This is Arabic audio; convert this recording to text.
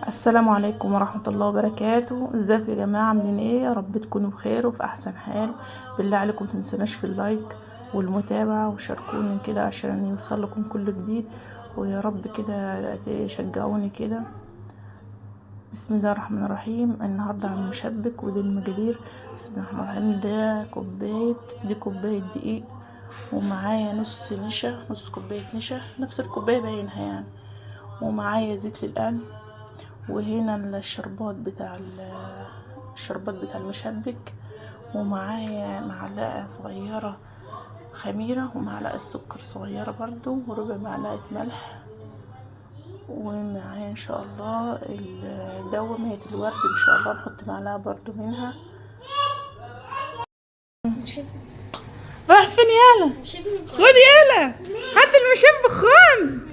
السلام عليكم ورحمة الله وبركاته. ازيكم يا جماعة؟ عاملين ايه؟ يا رب تكونوا بخير وفي احسن حال. بالله عليكم متنسوناش في اللايك والمتابعة وشاركوني كده عشان يوصل لكم كل جديد، ويا رب كده تشجعوني كده. بسم الله الرحمن الرحيم. النهاردة عن المشبك ودي المقادير. بسم الله الرحمن الرحيم. دي كوباية دقيق، ومعايا نص كوباية نشا، نفس الكوباية باينها يعني، ومعايا زيت للقلي، وهنا الشربات بتاع المشبك، ومعايا معلقة صغيرة خميرة، ومعلقة سكر صغيرة برضو، وربع معلقة ملح، ومعايا ان شاء الله دوامة الورد ان شاء الله نحط معلقة برضو منها. راح فين يالا؟ خد يالا، هات المشبك خان.